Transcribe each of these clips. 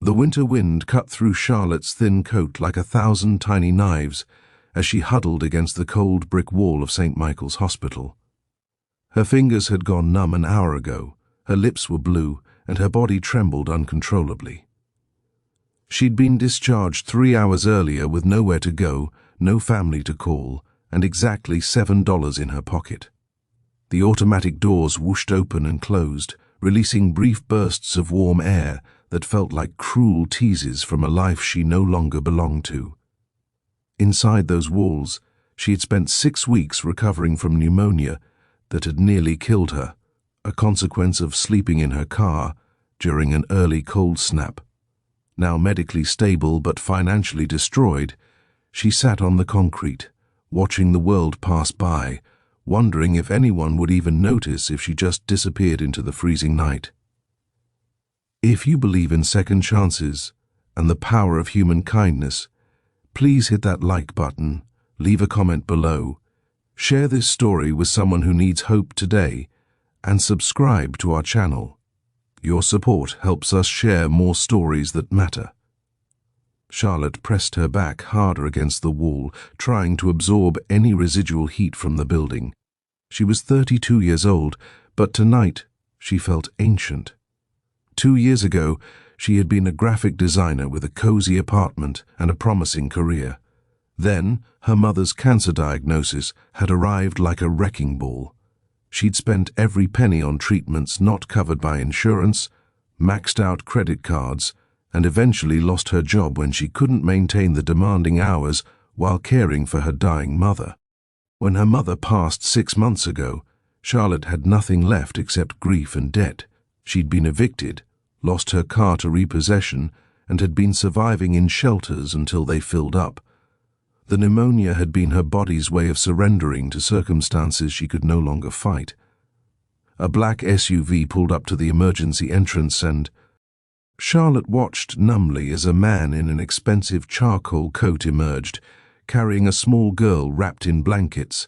The winter wind cut through Charlotte's thin coat like 1,000 tiny knives as she huddled against the cold brick wall of St. Michael's Hospital. Her fingers had gone numb an hour ago, her lips were blue, and her body trembled uncontrollably. She'd been discharged 3 hours earlier with nowhere to go, no family to call, and exactly $7 in her pocket. The automatic doors whooshed open and closed, releasing brief bursts of warm air that felt like cruel teases from a life she no longer belonged to. Inside those walls, she had spent 6 weeks recovering from pneumonia that had nearly killed her, a consequence of sleeping in her car during an early cold snap. Now medically stable but financially destroyed, she sat on the concrete, watching the world pass by, wondering if anyone would even notice if she just disappeared into the freezing night. If you believe in second chances and the power of human kindness, please hit that like button, leave a comment below, share this story with someone who needs hope today, and subscribe to our channel. Your support helps us share more stories that matter. Charlotte pressed her back harder against the wall, trying to absorb any residual heat from the building. She was 32 years old, but tonight she felt ancient. 2 years ago, she had been a graphic designer with a cozy apartment and a promising career. Then, her mother's cancer diagnosis had arrived like a wrecking ball. She'd spent every penny on treatments not covered by insurance, maxed out credit cards, and eventually lost her job when she couldn't maintain the demanding hours while caring for her dying mother. When her mother passed 6 months ago, Charlotte had nothing left except grief and debt. She'd been evicted, lost her car to repossession, and had been surviving in shelters until they filled up. The pneumonia had been her body's way of surrendering to circumstances she could no longer fight. A black SUV pulled up to the emergency entrance and Charlotte watched numbly as a man in an expensive charcoal coat emerged, carrying a small girl wrapped in blankets.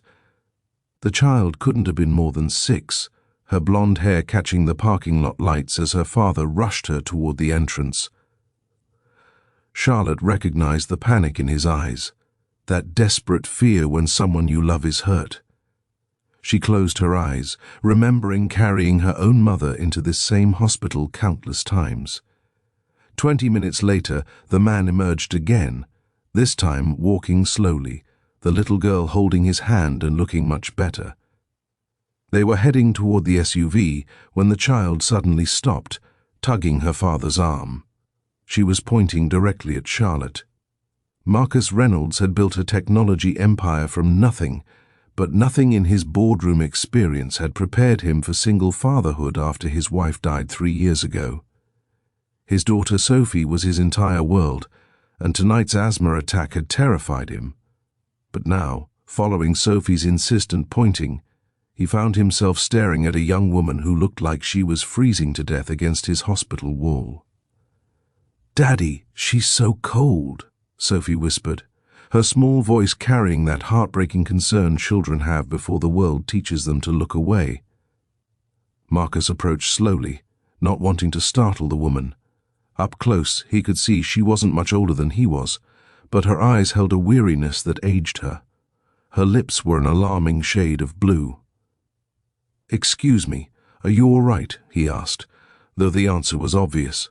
The child couldn't have been more than 6, her blonde hair catching the parking lot lights as her father rushed her toward the entrance. Charlotte recognized the panic in his eyes, that desperate fear when someone you love is hurt. She closed her eyes, remembering carrying her own mother into this same hospital countless times. 20 minutes later, the man emerged again, this time walking slowly, the little girl holding his hand and looking much better. They were heading toward the SUV when the child suddenly stopped, tugging her father's arm. She was pointing directly at Charlotte. Marcus Reynolds had built a technology empire from nothing, but nothing in his boardroom experience had prepared him for single fatherhood after his wife died 3 years ago. His daughter Sophie was his entire world, and tonight's asthma attack had terrified him. But now, following Sophie's insistent pointing, he found himself staring at a young woman who looked like she was freezing to death against his hospital wall. "Daddy, she's so cold," Sophie whispered, her small voice carrying that heartbreaking concern children have before the world teaches them to look away. Marcus approached slowly, not wanting to startle the woman. Up close, he could see she wasn't much older than he was, but her eyes held a weariness that aged her. Her lips were an alarming shade of blue. "Excuse me, are you all right?" he asked, though the answer was obvious.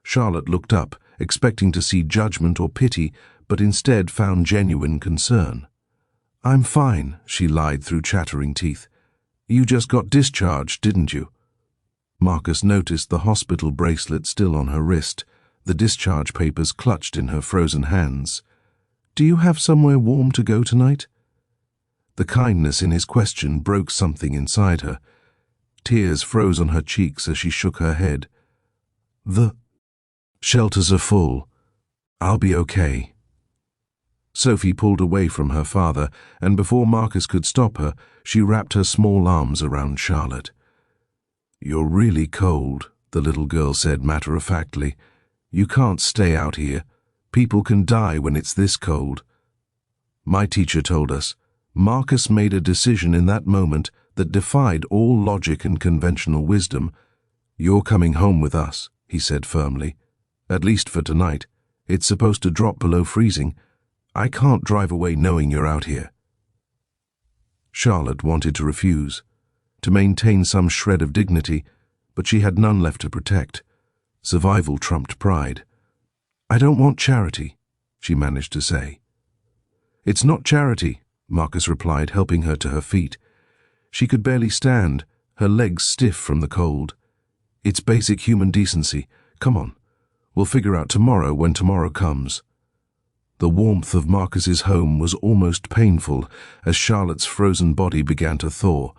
Charlotte looked up, expecting to see judgment or pity, but instead found genuine concern. "I'm fine," she lied through chattering teeth. "You just got discharged, didn't you?" Marcus noticed the hospital bracelet still on her wrist, the discharge papers clutched in her frozen hands. "Do you have somewhere warm to go tonight?" The kindness in his question broke something inside her. Tears froze on her cheeks as she shook her head. "The shelters are full. I'll be okay." Sophie pulled away from her father, and before Marcus could stop her, she wrapped her small arms around Charlotte. "You're really cold," the little girl said matter-of-factly. "You can't stay out here. People can die when it's this cold." My teacher told us, Marcus made a decision in that moment that defied all logic and conventional wisdom. "You're coming home with us," he said firmly. At least for tonight. It's supposed to drop below freezing. I can't drive away knowing you're out here." Charlotte wanted to refuse, to maintain some shred of dignity, but she had none left to protect. Survival trumped pride. "I don't want charity," she managed to say. "It's not charity," Marcus replied, helping her to her feet. She could barely stand, her legs stiff from the cold. "It's basic human decency. Come on. We'll figure out tomorrow when tomorrow comes." The warmth of Marcus's home was almost painful as Charlotte's frozen body began to thaw.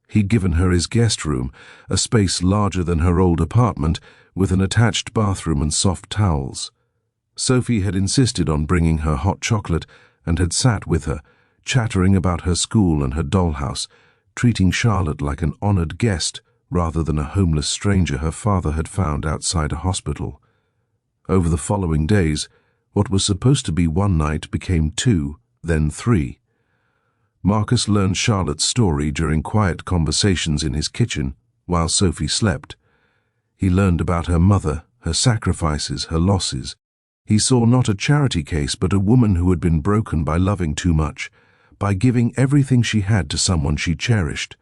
He'd given her his guest room, a space larger than her old apartment, with an attached bathroom and soft towels. Sophie had insisted on bringing her hot chocolate and had sat with her, chattering about her school and her dollhouse, treating Charlotte like an honored guest rather than a homeless stranger her father had found outside a hospital. Over the following days, what was supposed to be one night became 2, then 3. Marcus learned Charlotte's story during quiet conversations in his kitchen while Sophie slept. He learned about her mother, her sacrifices, her losses. He saw not a charity case but a woman who had been broken by loving too much, by giving everything she had to someone she cherished.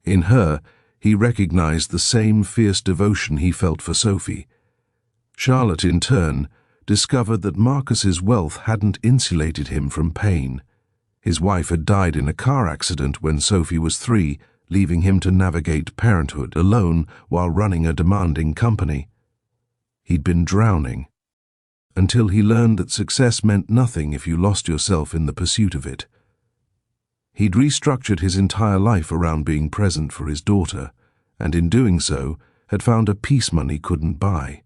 In her, he recognized the same fierce devotion he felt for Sophie. Charlotte, in turn, discovered that Marcus's wealth hadn't insulated him from pain. His wife had died in a car accident when Sophie was 3, leaving him to navigate parenthood alone while running a demanding company. He'd been drowning, until he learned that success meant nothing if you lost yourself in the pursuit of it. He'd restructured his entire life around being present for his daughter, and in doing so, had found a peace money couldn't buy.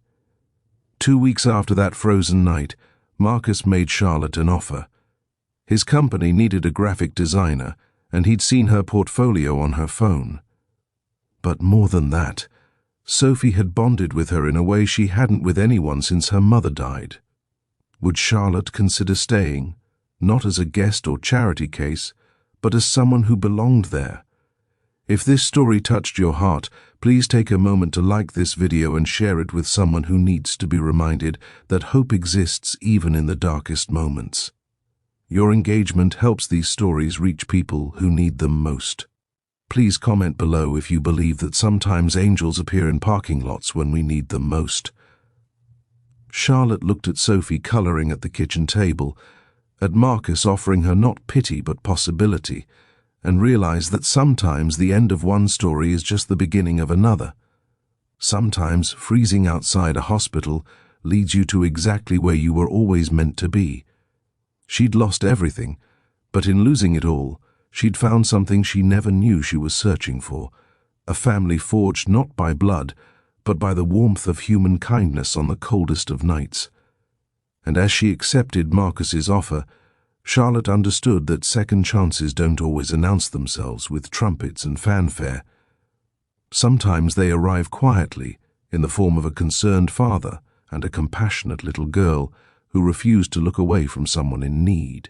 2 weeks after that frozen night, Marcus made Charlotte an offer. His company needed a graphic designer, and he'd seen her portfolio on her phone. But more than that, Sophie had bonded with her in a way she hadn't with anyone since her mother died. Would Charlotte consider staying, not as a guest or charity case, but as someone who belonged there? If this story touched your heart, please take a moment to like this video and share it with someone who needs to be reminded that hope exists even in the darkest moments. Your engagement helps these stories reach people who need them most. Please comment below if you believe that sometimes angels appear in parking lots when we need them most. Charlotte looked at Sophie coloring at the kitchen table, at Marcus offering her not pity but possibility, and realized that sometimes the end of one story is just the beginning of another. Sometimes freezing outside a hospital leads you to exactly where you were always meant to be. She'd lost everything, but in losing it all, she'd found something she never knew she was searching for, a family forged not by blood, but by the warmth of human kindness on the coldest of nights. And as she accepted Marcus's offer, Charlotte understood that second chances don't always announce themselves with trumpets and fanfare. Sometimes they arrive quietly, in the form of a concerned father and a compassionate little girl who refused to look away from someone in need.